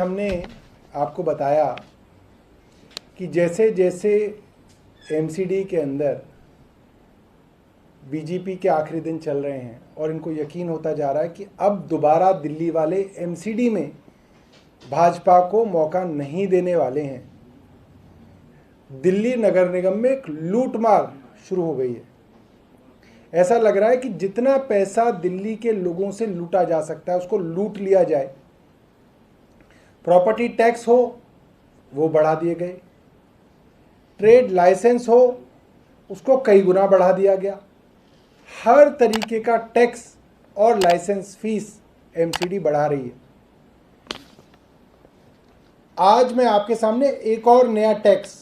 हमने आपको बताया कि जैसे जैसे एमसीडी के अंदर बीजेपी के आखिरी दिन चल रहे हैं और इनको यकीन होता जा रहा है कि अब दोबारा दिल्ली वाले एमसीडी में भाजपा को मौका नहीं देने वाले हैं, दिल्ली नगर निगम में एक लूटमार शुरू हो गई है। ऐसा लग रहा है कि जितना पैसा दिल्ली के लोगों से लूटा जा सकता है उसको लूट लिया जाए। प्रॉपर्टी टैक्स हो वो बढ़ा दिए गए, ट्रेड लाइसेंस हो उसको कई गुना बढ़ा दिया गया। हर तरीके का टैक्स और लाइसेंस फीस एमसीडी बढ़ा रही है। आज मैं आपके सामने एक और नया टैक्स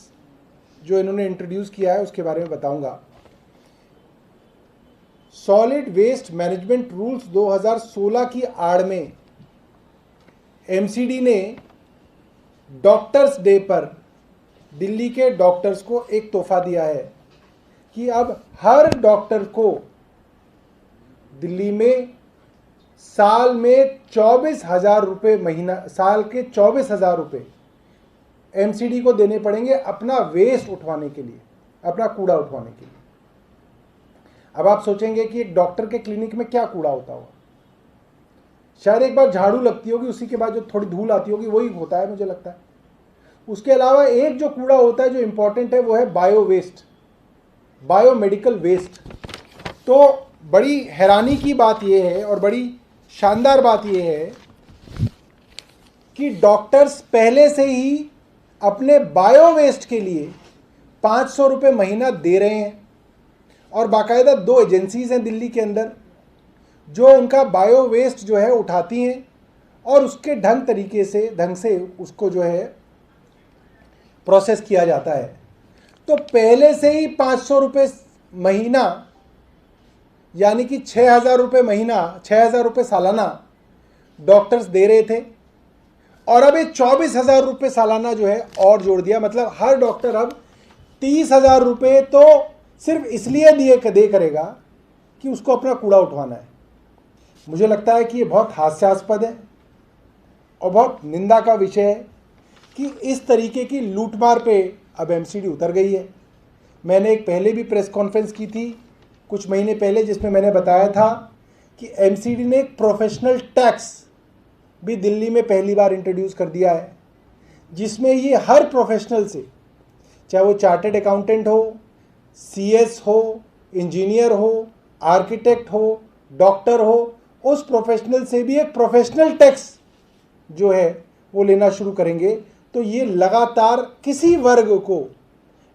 जो इन्होंने इंट्रोड्यूस किया है उसके बारे में बताऊंगा। सॉलिड वेस्ट मैनेजमेंट रूल्स 2016 की आड़ में एमसीडी ने डॉक्टर्स डे पर दिल्ली के डॉक्टर्स को एक तोहफा दिया है कि अब हर डॉक्टर को दिल्ली में साल में 24,000 रुपये महीना, साल के 24,000 रुपये एमसीडी को देने पड़ेंगे अपना वेस्ट उठवाने के लिए, अपना कूड़ा उठवाने के लिए। अब आप सोचेंगे कि एक डॉक्टर के क्लिनिक में क्या कूड़ा होता होगा? शायद एक बार झाड़ू लगती होगी, उसी के बाद जो थोड़ी धूल आती होगी वही होता है, मुझे लगता है। उसके अलावा एक जो कूड़ा होता है जो इंपॉर्टेंट है वो है बायो वेस्ट, बायोमेडिकल वेस्ट। तो बड़ी हैरानी की बात यह है और बड़ी शानदार बात यह है कि डॉक्टर्स पहले से ही अपने बायो वेस्ट के लिए 500 रुपये महीना दे रहे हैं और बाकायदा 2 एजेंसीज हैं दिल्ली के अंदर जो उनका बायो वेस्ट जो है उठाती हैं और उसके ढंग से उसको जो है प्रोसेस किया जाता है। तो पहले से ही 500 रुपये महीना यानी कि 6,000 रुपये महीना, 6,000 रुपये सालाना डॉक्टर्स दे रहे थे और अब ये 24,000 रुपये सालाना जो है और जोड़ दिया। मतलब हर डॉक्टर अब 30,000 रुपये तो सिर्फ इसलिए दे करेगा कि उसको अपना कूड़ा उठवाना है। मुझे लगता है कि ये बहुत हास्यास्पद है और बहुत निंदा का विषय है कि इस तरीके की लूटमार पे अब एमसीडी उतर गई है। मैंने एक पहले भी प्रेस कॉन्फ्रेंस की थी कुछ महीने पहले जिसमें मैंने बताया था कि एमसीडी ने एक प्रोफेशनल टैक्स भी दिल्ली में पहली बार इंट्रोड्यूस कर दिया है, जिसमें ये हर प्रोफेशनल से, चाहे वो चार्टर्ड अकाउंटेंट हो, सीएस हो, इंजीनियर हो, आर्किटेक्ट हो, डॉक्टर हो, उस प्रोफेशनल से भी एक प्रोफेशनल टैक्स जो है वो लेना शुरू करेंगे। तो ये लगातार किसी वर्ग को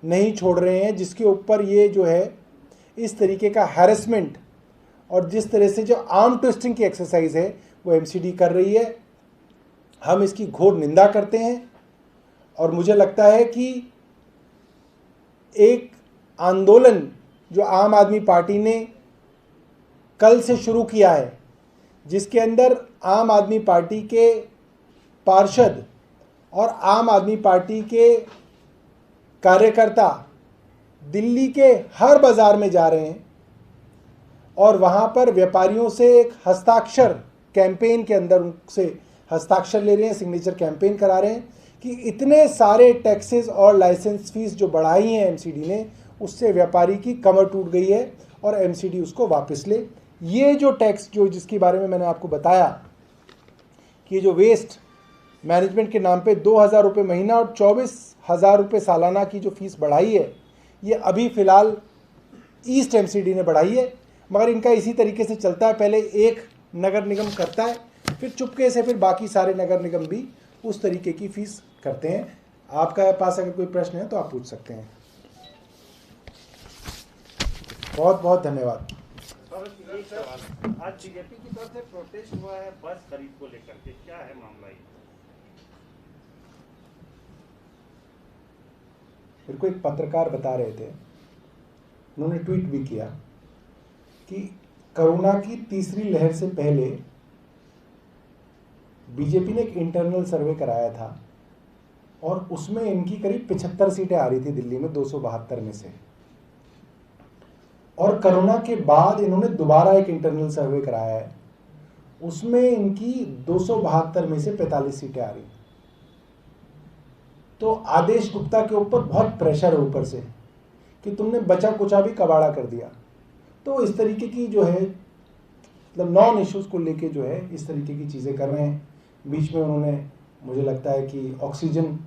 नहीं छोड़ रहे हैं जिसके ऊपर ये जो है इस तरीके का हैरेसमेंट और जिस तरह से जो आर्म ट्विस्टिंग की एक्सरसाइज है वो एमसीडी कर रही है। हम इसकी घोर निंदा करते हैं और मुझे लगता है कि एक आंदोलन जो आम आदमी पार्टी ने कल से शुरू किया है, जिसके अंदर आम आदमी पार्टी के पार्षद और आम आदमी पार्टी के कार्यकर्ता दिल्ली के हर बाज़ार में जा रहे हैं और वहाँ पर व्यापारियों से एक हस्ताक्षर कैंपेन के अंदर उनसे हस्ताक्षर ले रहे हैं, सिग्नेचर कैंपेन करा रहे हैं कि इतने सारे टैक्सेस और लाइसेंस फीस जो बढ़ाई हैं एमसीडी ने, उससे व्यापारी की कमर टूट गई है और एमसीडी उसको वापस ले। ये जो टैक्स जो जिसके बारे में मैंने आपको बताया कि जो वेस्ट मैनेजमेंट के नाम पे 2,000 रुपये महीना और 24,000 रुपये सालाना की जो फीस बढ़ाई है, ये अभी फ़िलहाल ईस्ट एमसीडी ने बढ़ाई है। मगर इनका इसी तरीके से चलता है, पहले एक नगर निगम करता है फिर चुपके से फिर बाकी सारे नगर निगम भी उस तरीके की फ़ीस करते हैं। आपका पास अगर कोई प्रश्न है तो आप पूछ सकते हैं। बहुत बहुत धन्यवाद। आज बीजेपी की तरफ से प्रोटेस्ट हुआ है बस खरीद को लेकर के, क्या है मामला? मेरे को एक पत्रकार बता रहे थे, उन्होंने ट्वीट भी किया कि कोरोना की तीसरी लहर से पहले बीजेपी ने एक इंटरनल सर्वे कराया था और उसमें इनकी करीब 75 सीटें आ रही थी दिल्ली में 272 में से, और कोरोना के बाद इन्होंने दोबारा एक इंटरनल सर्वे कराया है, उसमें इनकी 272 में से 45 सीटें आ रही। तो आदेश गुप्ता के ऊपर बहुत प्रेशर है ऊपर से कि तुमने बचा कुचा भी कबाड़ा कर दिया। तो इस तरीके की जो है मतलब नॉन इश्यूज़ को लेके जो है इस तरीके की चीज़ें कर रहे हैं। बीच में उन्होंने मुझे लगता है कि ऑक्सीजन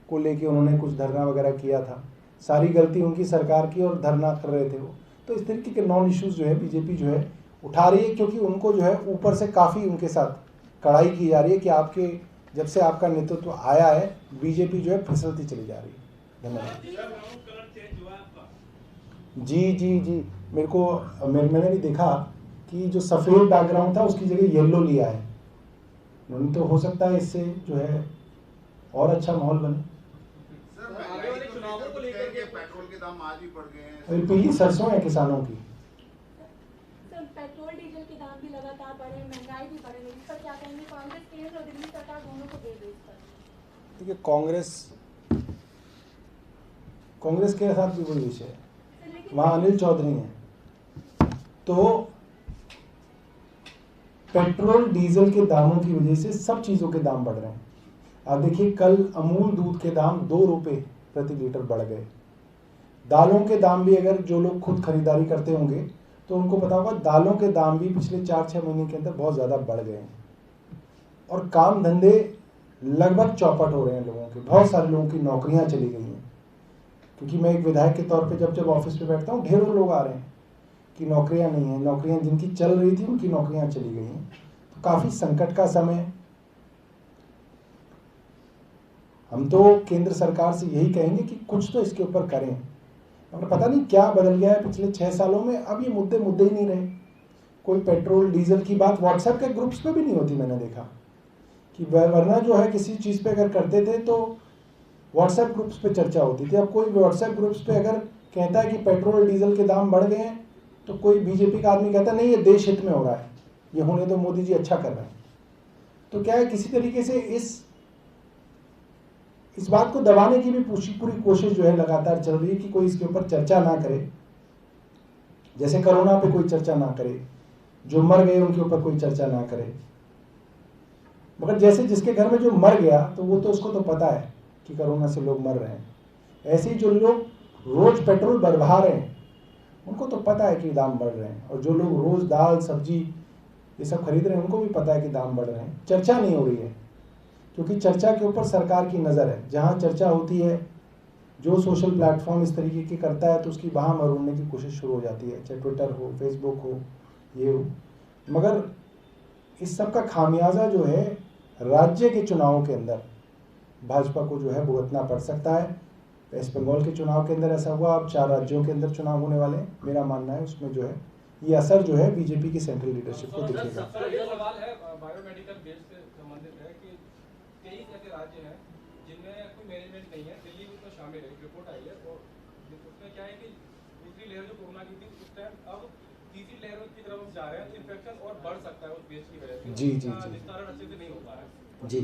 को लेके उन्होंने कुछ धरना वगैरह किया था। सारी गलती उनकी सरकार की और धरना कर रहे थे वो। तो इस तरीके के नॉन इश्यूज़ जो है बीजेपी जो है उठा रही है, क्योंकि उनको जो है ऊपर से काफ़ी उनके साथ कड़ाई की जा रही है कि आपके जब से आपका नेतृत्व आया है बीजेपी जो है फिसलती चली जा रही है। धन्यवाद। जी मैंने भी देखा कि जो सफ़ेद बैकग्राउंड था उसकी जगह येलो लिया है उन्होंने, तो हो सकता है इससे जो है और अच्छा माहौल बने। पेट्रोल के दाम आज भी बढ़ गए हैं। और पीली सरसों है किसानों की। सर पेट्रोल डीजल के दाम भी लगातार बढ़े, महंगाई भी बढ़ रही है, इस पर क्या कहेंगे? कांग्रेस केंद्र और दिल्ली सरकार दोनों को दे दे इस पर। देखिए कांग्रेस के साथ भी कोई विषय है, वहाँ अनिल चौधरी हैं। तो पेट्रोल डीजल के दामों की वजह से सब चीज़ों के दाम बढ़ रहे हैं। आप देखिए कल अमूल दूध के दाम 2 रुपये प्रति लीटर बढ़ गए। दालों के दाम भी अगर जो लोग खुद खरीदारी करते होंगे तो उनको पता होगा दालों के दाम भी पिछले 4-6 महीने के अंदर बहुत ज़्यादा बढ़ गए हैं। और काम धंधे लगभग चौपट हो रहे हैं लोगों के। बहुत सारे लोगों की नौकरियां चली गई हैं, क्योंकि मैं एक विधायक के तौर पे जब ऑफिस पे बैठता हूँ ढेरों लोग आ रहे हैं कि नौकरियां नहीं हैं, नौकरियां जिनकी चल रही थी उनकी नौकरियां चली गई हैं। तो काफ़ी संकट का समय है। हम तो केंद्र सरकार से यही कहेंगे कि कुछ तो इसके ऊपर करें। हमें पता नहीं क्या बदल गया है पिछले 6 सालों में, अब ये मुद्दे ही नहीं रहे। कोई पेट्रोल डीजल की बात व्हाट्सएप के ग्रुप्स पे भी नहीं होती। मैंने देखा कि वरना जो है किसी चीज़ पे अगर करते थे तो व्हाट्सएप ग्रुप्स पे चर्चा होती थी। अब कोई व्हाट्सएप ग्रुप्स पे अगर कहता है कि पेट्रोल डीजल के दाम बढ़ गए हैं तो कोई बीजेपी का आदमी कहता है नहीं ये देश हित में हो रहा है, ये होने तो मोदी जी अच्छा कर रहे हैं। तो क्या है किसी तरीके से इस बात को दबाने की भी पूरी कोशिश जो है लगातार चल रही है कि कोई इसके ऊपर चर्चा ना करे। जैसे कोरोना पे कोई चर्चा ना करे, जो मर गए उनके ऊपर कोई चर्चा ना करे। मगर जैसे जिसके घर में जो मर गया तो वो तो उसको तो पता है कि कोरोना से लोग मर रहे हैं। ऐसे ही जो लोग रोज पेट्रोल बढ़वा रहे हैं उनको तो पता है कि दाम बढ़ रहे हैं, और जो लोग रोज दाल सब्जी ये सब खरीद रहे हैं उनको भी पता है कि दाम बढ़ रहे हैं। चर्चा नहीं हो रही है क्योंकि चर्चा के ऊपर सरकार की नज़र है। जहाँ चर्चा होती है, जो सोशल प्लेटफॉर्म इस तरीके की करता है तो उसकी बाह मरोड़ने की कोशिश शुरू हो जाती है, चाहे ट्विटर हो, फेसबुक हो, ये हो। मगर इस सब का खामियाजा जो है राज्य के चुनावों के अंदर भाजपा को जो है भुगतना पड़ सकता है। वेस्ट बंगाल के चुनाव के अंदर ऐसा हुआ, अब 4 राज्यों के अंदर चुनाव होने वाले हैं। मेरा मानना है उसमें जो है ये असर जो है बीजेपी की सेंट्रल लीडरशिप को दिखेगा। ये सवाल है बायोमेडिकल बेस से संबंधित है कि 23 ऐसे राज्य हैं जिनमें कोई मैनेजमेंट नहीं है, दिल्ली भी तो शामिल है। एक रिपोर्ट आई है तो उसमें क्या है कि दूसरी लहर जो कोरोना की थी उस टाइम अब तीसरी लहर की तरफ जा रहे हैं, तो इन्फेक्शन और बढ़ सकता है उस बेस की वजह से। जी निस्तारण अच्छे से नहीं हो पा रहा है। जी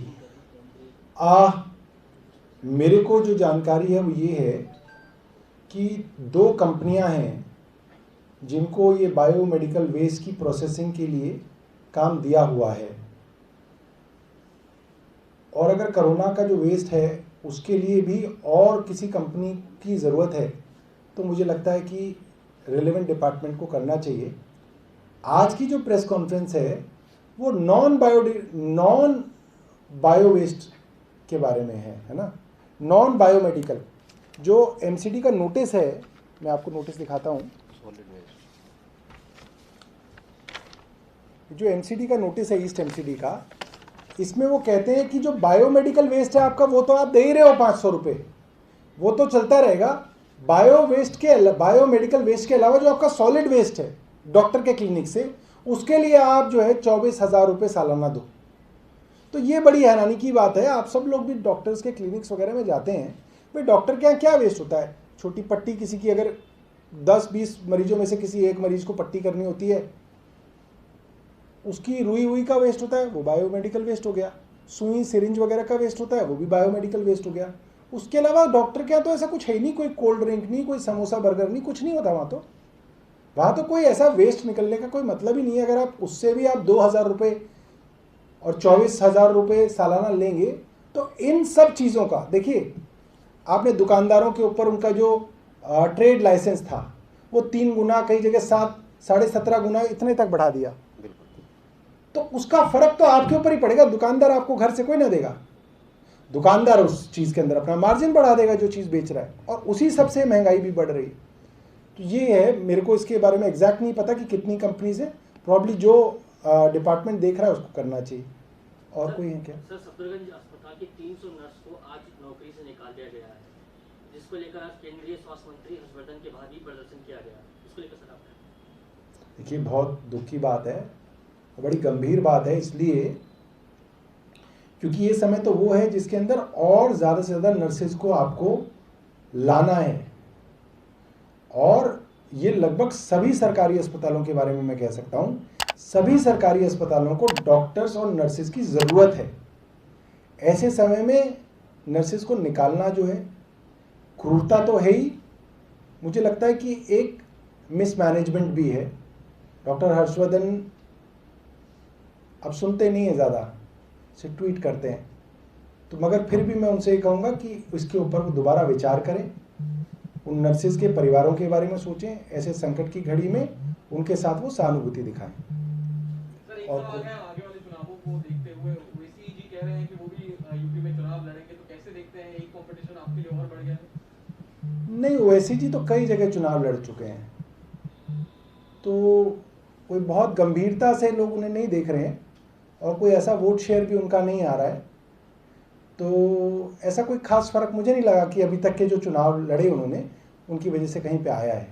मेरे को जो जानकारी है वो ये है कि 2 कंपनियां हैं जिनको ये बायोमेडिकल वेस्ट की प्रोसेसिंग के लिए काम दिया हुआ है, और अगर कोरोना का जो वेस्ट है उसके लिए भी और किसी कंपनी की ज़रूरत है तो मुझे लगता है कि रिलेवेंट डिपार्टमेंट को करना चाहिए। आज की जो प्रेस कॉन्फ्रेंस है वो नॉन बायो वेस्ट के बारे में है ना, नॉन बायोमेडिकल। जो एमसीडी का नोटिस है, मैं आपको नोटिस दिखाता हूँ। जो एमसीडी का नोटिस है ईस्ट एमसीडी का, इसमें वो कहते हैं कि जो बायोमेडिकल वेस्ट है आपका वो तो आप दे ही रहे हो 500 रुपये, वो तो चलता रहेगा। बायोमेडिकल वेस्ट के अलावा जो आपका सॉलिड वेस्ट है डॉक्टर के क्लिनिक से, उसके लिए आप जो है 24,000 रुपये सालाना दो। तो ये बड़ी हैरानी की बात है। आप सब लोग भी डॉक्टर्स के क्लिनिक्स वगैरह में जाते हैं, भाई डॉक्टर के यहाँ क्या वेस्ट होता है? छोटी पट्टी किसी की अगर 10-20 मरीजों में से किसी एक मरीज को पट्टी करनी होती है, उसकी रुई हुई का वेस्ट होता है, वो बायोमेडिकल वेस्ट हो गया। सुई सिरिंज वगैरह का वेस्ट होता है, वो भी बायोमेडिकल वेस्ट हो गया। उसके अलावा डॉक्टर के यहाँ तो ऐसा कुछ है ही नहीं, कोई कोल्ड ड्रिंक नहीं, कोई समोसा बर्गर नहीं, कुछ नहीं होता वहाँ तो कोई ऐसा वेस्ट निकलने का कोई मतलब ही नहीं है। अगर आप उससे भी आप 2,000 रुपये और 24,000 रुपये सालाना लेंगे तो इन सब चीज़ों का देखिए, आपने दुकानदारों के ऊपर उनका जो ट्रेड लाइसेंस था वो 3 गुना, कई जगह 7-17.5 गुना इतने तक बढ़ा दिया। तो उसका फर्क तो आपके ऊपर ही पड़ेगा। दुकानदार आपको घर से कोई ना देगा, दुकानदार उस चीज़ के अंदर अपना मार्जिन बढ़ा देगा जो चीज़ बेच रहा है, और उसी सबसे महंगाई भी बढ़ रही है। तो ये है, मेरे को इसके बारे में एग्जैक्ट नहीं पता कि कितनी कंपनीज है, प्रॉब्ली जो डिपार्टमेंट देख रहा है उसको करना चाहिए। और कोई है क्या? सर, सफदरगंज अस्पताल के 300 नर्स को आज नौकरी से निकाल दिया गया है, जिसको लेकर आज केंद्रीय स्वास्थ्य मंत्री हर्षवर्धन के बाहर भी प्रदर्शन किया गया। इसको लेकर सर आप देखिए, बहुत दुख की बात है, बड़ी गंभीर बात है, इसलिए क्योंकि ये समय तो वो है जिसके अंदर और ज़्यादा से ज़्यादा नर्सेज को आपको लाना है, और ये लगभग सभी सरकारी अस्पतालों के बारे में मैं कह सकता हूँ, सभी सरकारी अस्पतालों को डॉक्टर्स और नर्सेज की ज़रूरत है। ऐसे समय में नर्सेज को निकालना जो है क्रूरता तो है ही, मुझे लगता है कि एक मिसमैनेजमेंट भी है। डॉक्टर हर्षवर्धन अब सुनते नहीं है, ज़्यादा से ट्वीट करते हैं, तो मगर फिर भी मैं उनसे ये कहूँगा कि इसके ऊपर वो दोबारा विचार करें, उन नर्सेज के परिवारों के बारे में सोचें, ऐसे संकट की घड़ी में उनके साथ वो सहानुभूति दिखाएं। सर, एक सवाल है, आगे वाले चुनावों को देखते हुए ओवैसी जी कह रहे हैं कि वो भी यूपी में चुनाव लड़ेंगे, तो कैसे देखते हैं, एक कंपटीशन आपके लिए और बढ़ गया है? नहीं, ओवैसी जी तो कई जगह चुनाव लड़ चुके हैं, तो कोई बहुत गंभीरता से लोग उन्हें नहीं देख रहे हैं, और कोई ऐसा वोट शेयर भी उनका नहीं आ रहा है। तो ऐसा कोई खास फर्क मुझे नहीं लगा कि अभी तक के जो चुनाव लड़े उन्होंने, उनकी वजह से कहीं पे आया है।